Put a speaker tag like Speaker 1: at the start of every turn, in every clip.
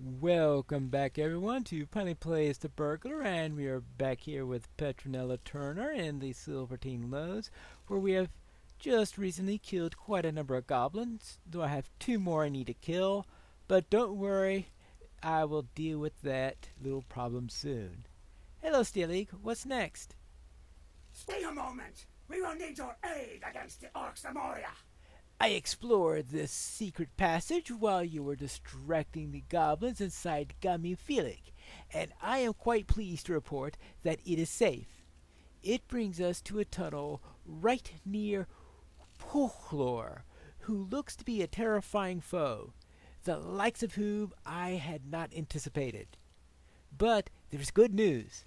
Speaker 1: Welcome back, everyone, to Pineleaf Plays the Burglar, and we are back here with Petronella Turner in the Silvertine Lows, where we have just recently killed quite a number of goblins, though I have two more I need to kill, but don't worry, I will deal with that little problem soon. Hello, Steelig, what's next?
Speaker 2: Stay a moment! We will need your aid against the orcs of Moria!
Speaker 1: I explored this secret passage while you were distracting the goblins inside Gummy Felix, and I am quite pleased to report that it is safe. It brings us to a tunnel right near Burglar, who looks to be a terrifying foe, the likes of whom I had not anticipated. But there's good news.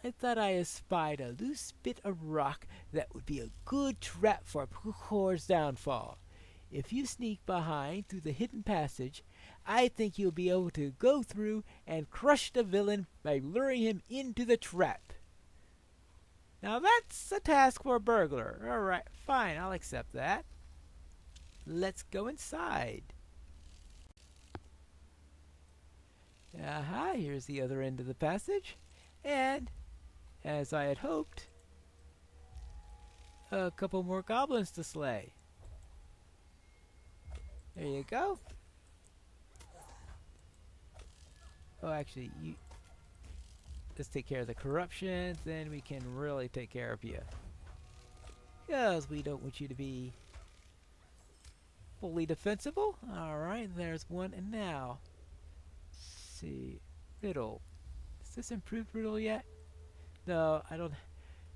Speaker 1: I thought I espied a loose bit of rock that would be a good trap for Burglar's downfall. If you sneak behind through the hidden passage, I think you'll be able to go through and crush the villain by luring him into the trap. Now that's a task for a burglar. Alright, fine, I'll accept that. Let's go inside. Aha, here's the other end of the passage. And as I had hoped, a couple more goblins to slay. There you go. Oh, actually, let's take care of the corruption, then we can really take care of you. Because we don't want you to be fully defensible. Alright, there's one, and now, let's see, riddle. Is this improved riddle yet? No, I don't.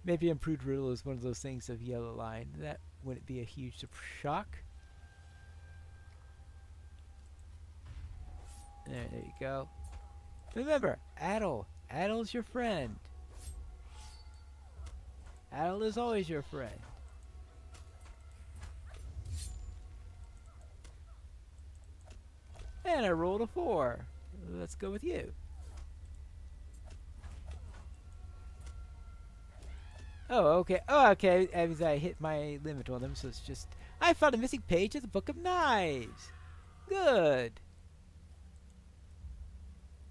Speaker 1: Maybe improved riddle is one of those things of yellow line. That wouldn't be a huge shock. There you go. Remember, Adel. Adel's your friend. Adel is always your friend. And I rolled a 4. Let's go with you. Oh, okay. Oh, okay. As I hit my limit on them, so it's just... I found a missing page of the Book of Knives. Good.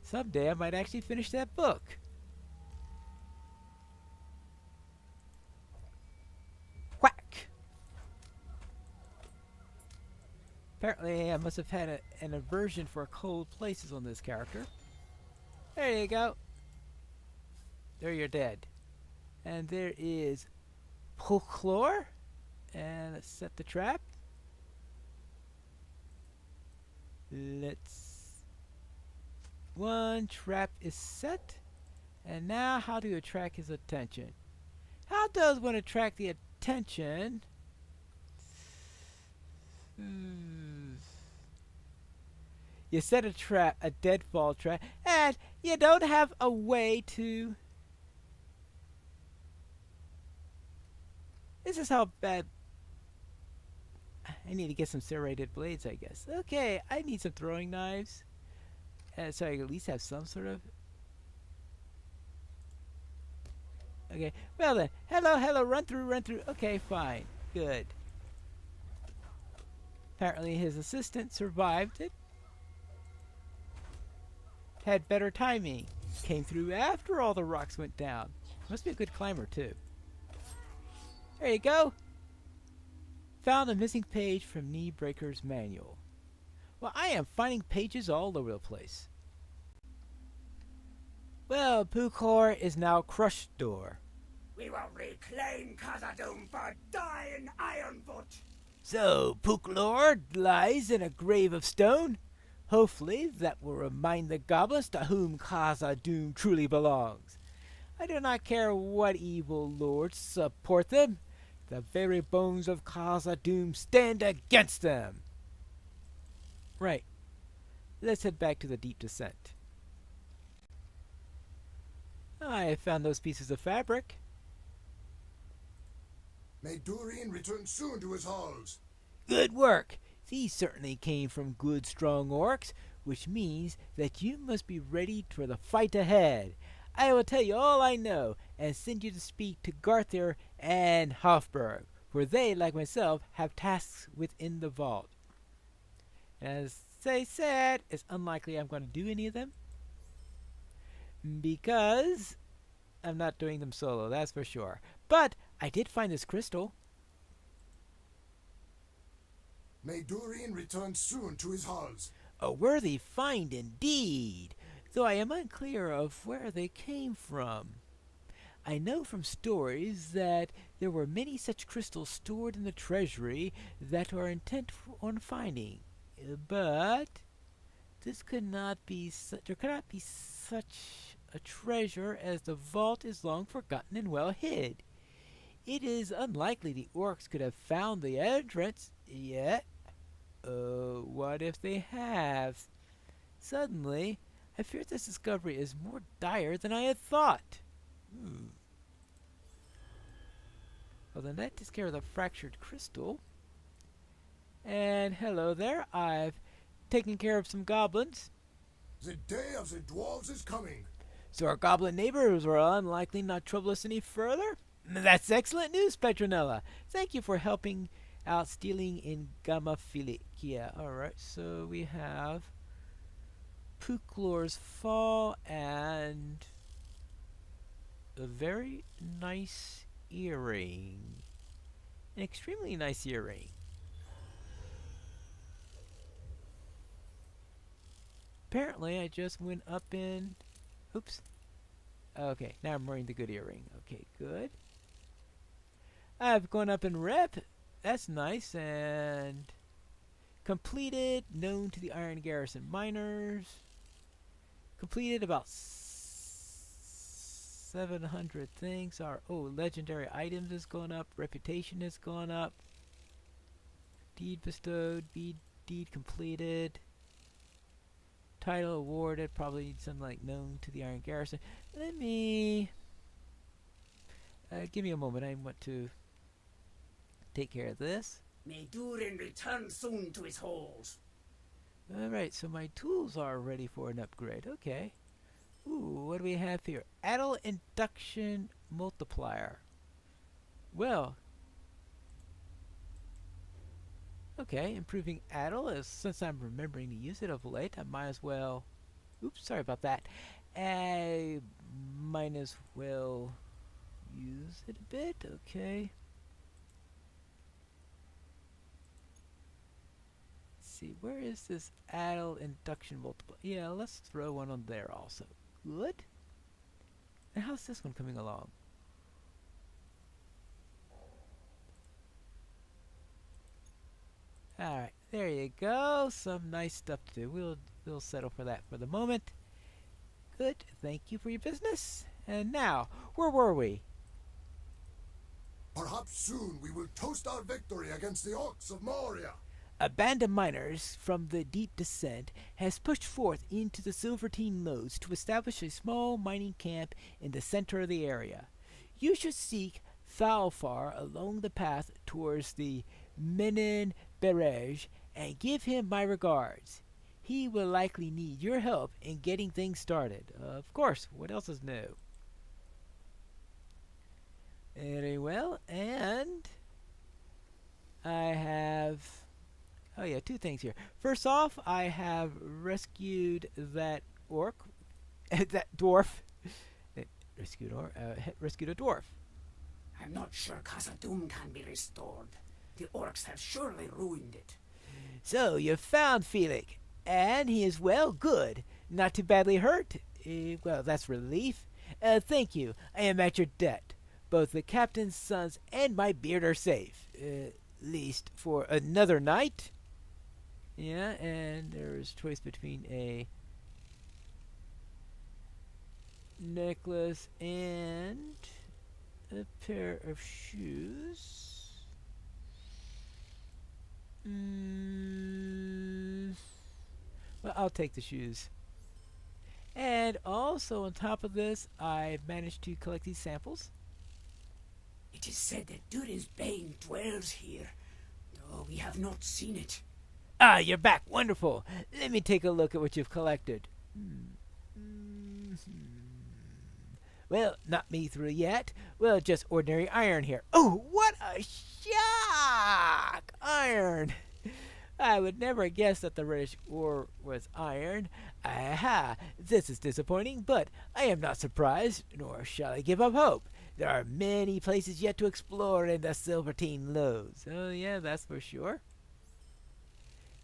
Speaker 1: Someday I might actually finish that book. Whack! Apparently I must have had an aversion for cold places on this character. There you go. There you're dead. And there is Burglar. And let's set the trap. One trap is set. And now how to attract his attention. How does one attract the attention? You set a trap, a deadfall trap, and you don't have a way to... This is how bad... I need to get some serrated blades, I guess. Okay, I need some throwing knives. So I at least have some sort of... Okay, well then. Hello, run through. Okay, fine. Good. Apparently his assistant survived it. Had better timing. Came through after all the rocks went down. Must be a good climber, too. There you go. Found a missing page from Kneebreaker's manual. Well, I am finding pages all over the place. Well, Burglar is now crushed door.
Speaker 2: We will reclaim Khazad-dûm for dying Ironfoot!
Speaker 1: So, Burglar lies in a grave of stone. Hopefully that will remind the goblins to whom Khazad-dûm truly belongs. I do not care what evil lords support them. The very bones of Khazad-dûm stand against them. Right. Let's head back to the deep descent. I have found those pieces of fabric.
Speaker 3: May Durin return soon to his halls.
Speaker 1: Good work. These certainly came from good strong orcs, which means that you must be ready for the fight ahead. I will tell you all I know and send you to speak to Garther and Hofburg, for they, like myself, have tasks within the vault. And I said, it's unlikely I'm going to do any of them. Because I'm not doing them solo, that's for sure. But I did find this crystal.
Speaker 3: May Durian return soon to his halls.
Speaker 1: A worthy find indeed, though I am unclear of where they came from. I know from stories that there were many such crystals stored in the treasury that are intent on finding, but this could not be there cannot be such a treasure, as the vault is long forgotten and well hid. It is unlikely the orcs could have found the entrance yet. What if they have? Suddenly, I fear this discovery is more dire than I had thought. Well, then that takes care of the fractured crystal. And hello there, I've taken care of some goblins.
Speaker 3: The day of the dwarves is coming.
Speaker 1: So our goblin neighbors will unlikely not trouble us any further? That's excellent news, Petronella. Thank you for helping out stealing in Gammaphilic. Yeah, alright, so we have Puklor's Fall and a very nice earring. An extremely nice earring. Apparently, I just went up in... Oops. Okay, now I'm wearing the good earring. Okay, good. I've gone up in rep. That's nice. And completed, known to the Iron Garrison miners. Completed about 700 things. Legendary items has gone up. Reputation has gone up. Deed bestowed. Deed completed. Title awarded, probably something like known to the Iron Garrison. Let me... give me a moment, I want to take care of this.
Speaker 2: May Durin return soon to his halls.
Speaker 1: Alright, so my tools are ready for an upgrade. Okay. Ooh, what do we have here? Adel Induction Multiplier. Well... Okay, improving Adel. Since I'm remembering to use it of late, I might as well... Oops, sorry about that. I might as well use it a bit. Okay. Let's see, where is this Adel Induction Multiplier? Yeah, let's throw one on there also. Good. And how's this one coming along? Alright, there you go. Some nice stuff to do. We'll settle for that for the moment. Good. Thank you for your business. And now, where were we?
Speaker 3: Perhaps soon we will toast our victory against the orcs of Moria.
Speaker 1: A band of miners from the deep descent has pushed forth into the Silvertine Lodes to establish a small mining camp in the center of the area. You should seek Thalfar along the path towards the Menen Berej and give him my regards. He will likely need your help in getting things started. Of course, what else is new? Very well, and I have... Oh yeah, two things here. First off, I have rescued that orc, that dwarf. Rescued a dwarf.
Speaker 2: I'm not sure Khazad-dûm can be restored. The orcs have surely ruined it.
Speaker 1: So, you found Felix, and he is well, good. Not too badly hurt. Well, that's relief. Thank you. I am at your debt. Both the captain's sons and my beard are safe. Least for another night. Yeah, and there's choice between a necklace and a pair of shoes. Well, I'll take the shoes. And also on top of this, I managed to collect these samples.
Speaker 2: It is said that Durin's bane dwells here, though we have not seen it.
Speaker 1: Ah, you're back. Wonderful. Let me take a look at what you've collected. Well, not me through yet. Well, just ordinary iron here. Oh, what a shock! Iron! I would never have guessed that the reddish ore was iron. Aha! This is disappointing, but I am not surprised, nor shall I give up hope. There are many places yet to explore in the Silvertine Lodes. Oh, yeah, that's for sure.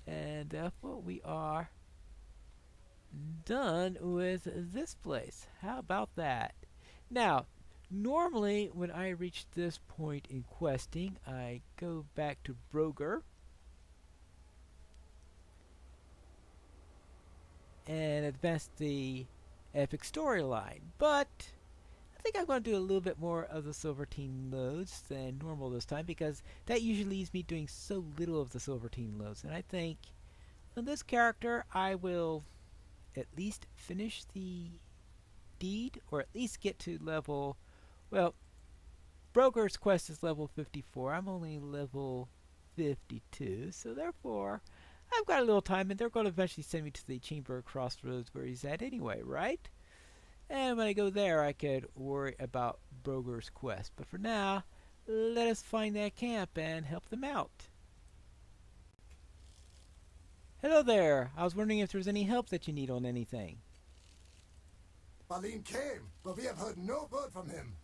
Speaker 1: And well, we are done with this place. How about that? Now, normally when I reach this point in questing, I go back to Burglar and advance the epic storyline. But I think I'm going to do a little bit more of the Silvertine Lodes than normal this time, because that usually leaves me doing so little of the Silvertine Lodes. And I think on this character I will at least finish the deed, or at least get to level, well, Broker's quest is level 54. I'm only level 52, so therefore I've got a little time, and they're going to eventually send me to the Chamber of Crossroads where he's at anyway, right? And when I go there, I could worry about Broker's quest. But for now, let us find that camp and help them out. Hello there. I was wondering if there was any help that you need on anything.
Speaker 3: Balin came, but we have heard no word from him.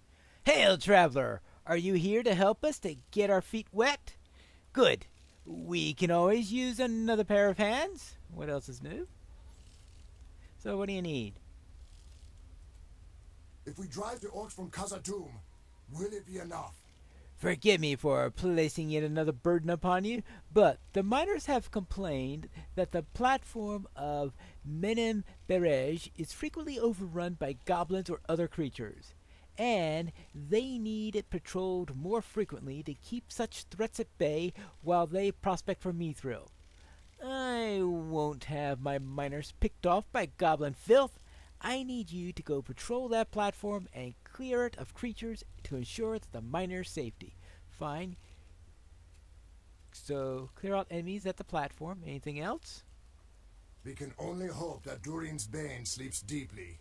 Speaker 1: Hail, traveler! Are you here to help us to get our feet wet? Good. We can always use another pair of hands. What else is new? So what do you need?
Speaker 3: If we drive the orcs from Khazad-dûm, will it be enough?
Speaker 1: Forgive me for placing yet another burden upon you, but the miners have complained that the platform of Menem Berej is frequently overrun by goblins or other creatures, and they need it patrolled more frequently to keep such threats at bay while they prospect for mithril. I won't have my miners picked off by goblin filth. I need you to go patrol that platform and clear it of creatures to ensure the miners' safety. Fine. So, clear out enemies at the platform. Anything else?
Speaker 3: We can only hope that Durin's Bane sleeps deeply.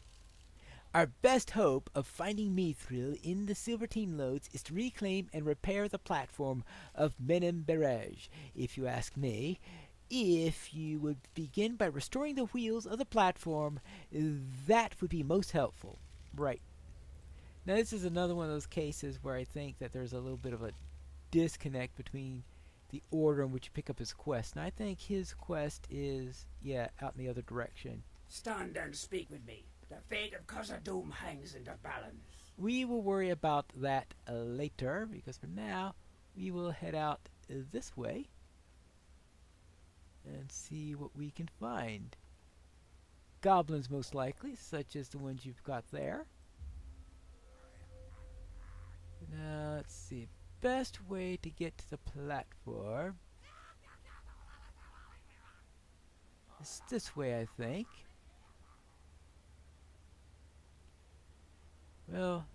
Speaker 1: Our best hope of finding mithril in the Silvertine Lodes is to reclaim and repair the platform of Menem Berej, if you ask me. If you would begin by restoring the wheels of the platform, that would be most helpful. Right. Now this is another one of those cases where I think that there's a little bit of a disconnect between the order in which you pick up his quest. And I think his quest is, out in the other direction.
Speaker 2: Stand and speak with me. The fate of Khazad-dûm hangs in the balance.
Speaker 1: We will worry about that later, because for now, we will head out this way and see what we can find. Goblins most likely, such as the ones you've got there. Now, let's see. Best way to get to the platform is this way, I think. Well,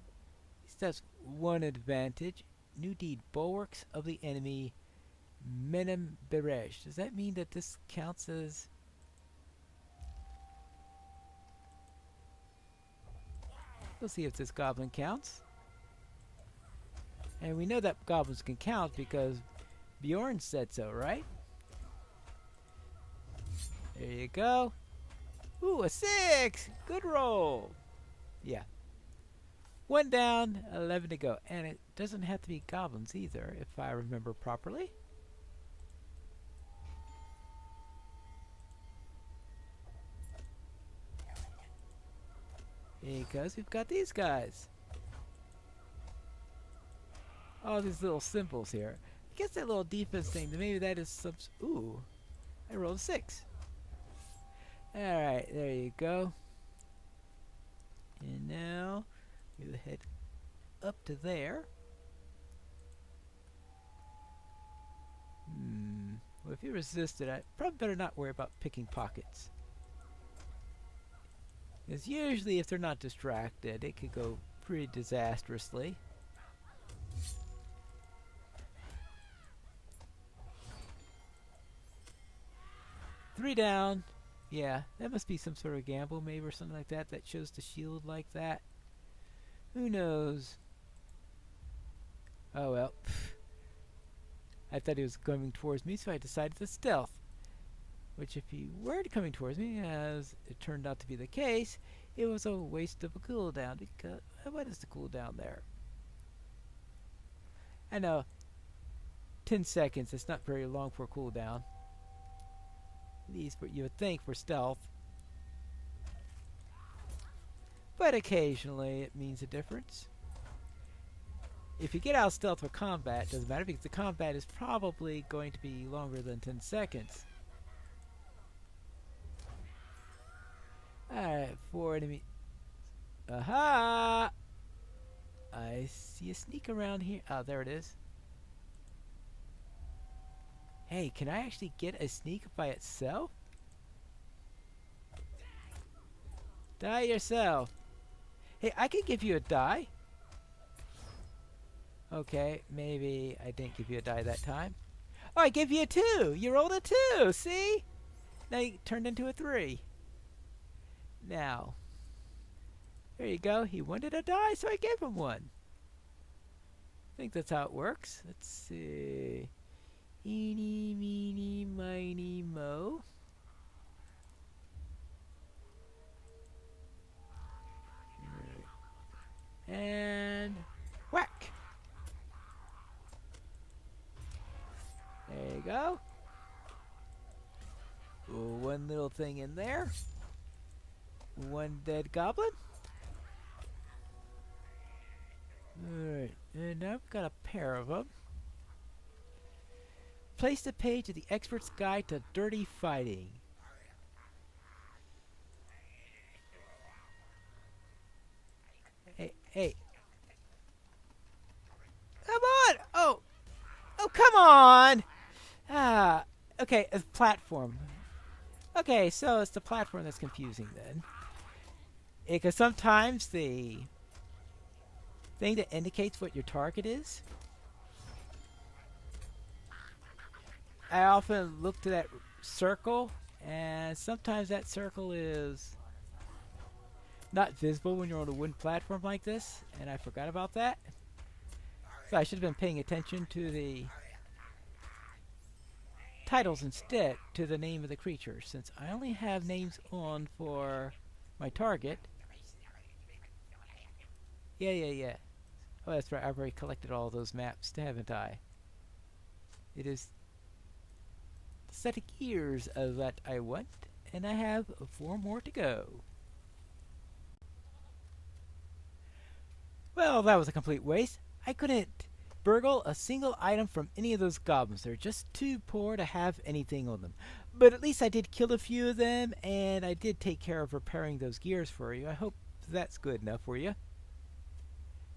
Speaker 1: that's one advantage. New deed, bulwarks of the enemy, Menem Berej. Does that mean that this counts as... We'll see if this goblin counts. And we know that goblins can count because Bjorn said so, right? There you go. Ooh, a 6! Good roll! Yeah. 1 down, 11 to go. And it doesn't have to be goblins either, if I remember properly. Because we've got these guys. All these little symbols here. I guess that little defense thing, maybe that is some... Ooh, I rolled a 6. Alright, there you go. And now, we'll head up to there. Well, if you resist it, I probably better not worry about picking pockets. Because usually if they're not distracted, it could go pretty disastrously. Three down. Yeah, that must be some sort of gamble, maybe, or something like that, that shows the shield like that. Who knows? Oh well. I thought he was coming towards me, so I decided to stealth. Which, if he were coming towards me, as it turned out to be the case, it was a waste of a cooldown. Because what is the cooldown there? I know, 10 seconds. It's not very long for a cooldown. At least what you would think for stealth. But occasionally it means a difference. If you get out of stealth for combat, it doesn't matter because the combat is probably going to be longer than 10 seconds. Alright, 4 enemy. Aha! I see a sneak around here. Oh, there it is. Hey, can I actually get a sneak by itself? Die yourself. Hey, I can give you a die. Okay, maybe I didn't give you a die that time. Oh, I gave you a 2. You rolled a 2. See? Now you turned into a 3. Now, there you go. He wanted a die, so I gave him one. I think that's how it works. Let's see. Eeny, meeny, miny, mo. And whack. There you go. Ooh, one little thing in there. One dead goblin. Alright, and now we've got a pair of them. Place the page of the expert's guide to dirty fighting. Hey. Come on! Oh, come on! Ah, okay, a platform. Okay, so it's the platform that's confusing then. Because sometimes the thing that indicates what your target is, I often look to that circle, and sometimes that circle is not visible when you're on a wooden platform like this, and I forgot about that. So I should have been paying attention to the titles instead, to the name of the creature, since I only have names on for my target. Yeah. Oh, that's right, I've already collected all those maps, haven't I? It is the set of gears that I want, and I have 4 more to go. Well, that was a complete waste. I couldn't burgle a single item from any of those goblins. They're just too poor to have anything on them. But at least I did kill a few of them, and I did take care of repairing those gears for you. I hope that's good enough for you.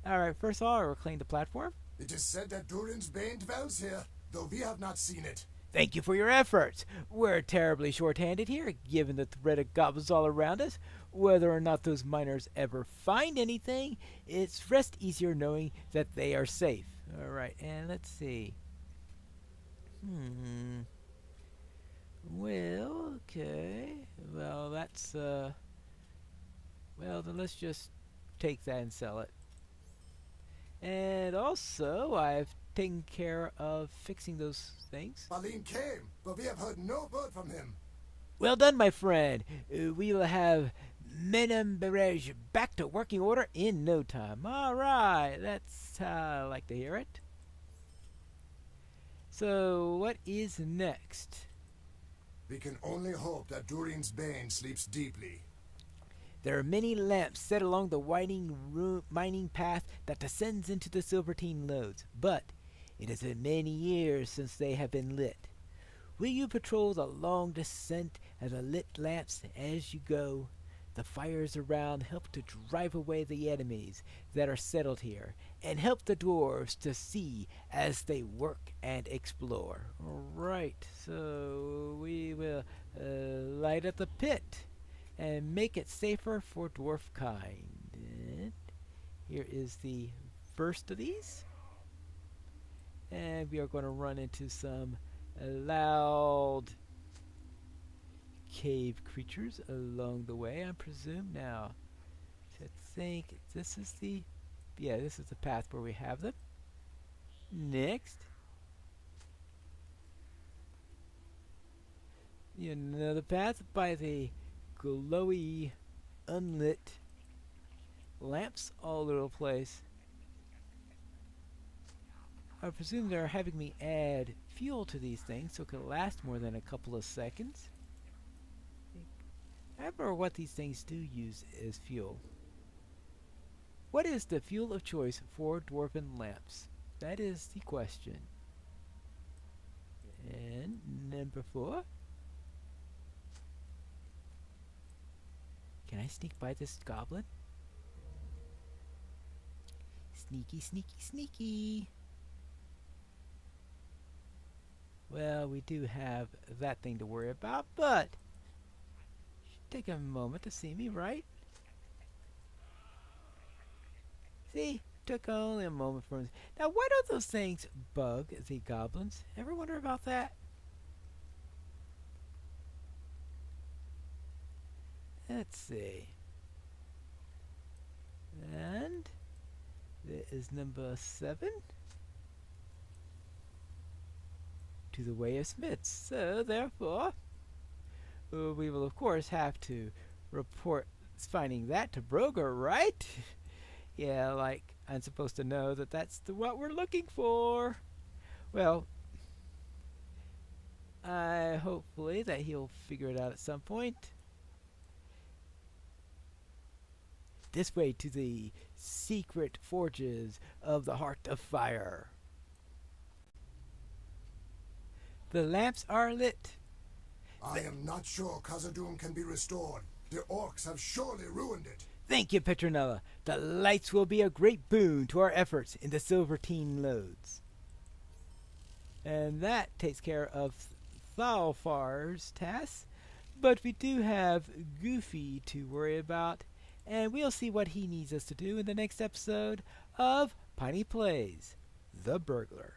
Speaker 1: Alright, first of all, I reclaimed the platform.
Speaker 3: It is said that Durin's Bane dwells here, though we have not seen it.
Speaker 1: Thank you for your efforts. We're terribly short-handed here, given the threat of goblins all around us. Whether or not those miners ever find anything, it's rest easier knowing that they are safe. Alright, and let's see. Well, okay. Well, that's, well, then let's just take that and sell it. And also, I've taken care of fixing those things.
Speaker 3: Balim came, but we have heard no word from him.
Speaker 1: Well done, my friend. We will have Menem back to working order in no time. All right, that's how I like to hear it. So, what is next?
Speaker 3: We can only hope that Durin's Bane sleeps deeply.
Speaker 1: There are many lamps set along the winding mining path that descends into the Silvertine lodes, but it has been many years since they have been lit. Will you patrol the long descent of the lit lamps as you go? The fires around help to drive away the enemies that are settled here, and help the dwarves to see as they work and explore. Alright, so we will light up the pit and make it safer for dwarf kind. And here is the first of these. And we are going to run into some loud cave creatures along the way, I presume. Now, I think this is the, yeah, this is the path where we have them. Next. You know the path by the glowy, unlit lamps all over the place. I presume they're having me add fuel to these things so it can last more than a couple of seconds. I don't remember what these things do use as fuel. What is the fuel of choice for dwarven lamps? That is the question. And number 4. Can I sneak by this goblin? Sneaky, sneaky, sneaky. Well, we do have that thing to worry about, but should take a moment to see me, right? See? Took only a moment for him. Now, why don't those things bug the goblins? Ever wonder about that? Let's see. And there is number 7. To the way of smiths. So, therefore, we will, of course, have to report finding that to Burglar, right? Yeah, like, I'm supposed to know that that's what we're looking for. Well, hopefully that he'll figure it out at some point. This way to the secret forges of the Heart of Fire. The lamps are lit.
Speaker 3: I am not sure Khazad-dûm can be restored. The orcs have surely ruined it.
Speaker 1: Thank you, Petronella. The lights will be a great boon to our efforts in the Silvertine Lodes. And that takes care of Thalfar's task. But we do have Goofy to worry about. And we'll see what he needs us to do in the next episode of Piney Plays The Burglar.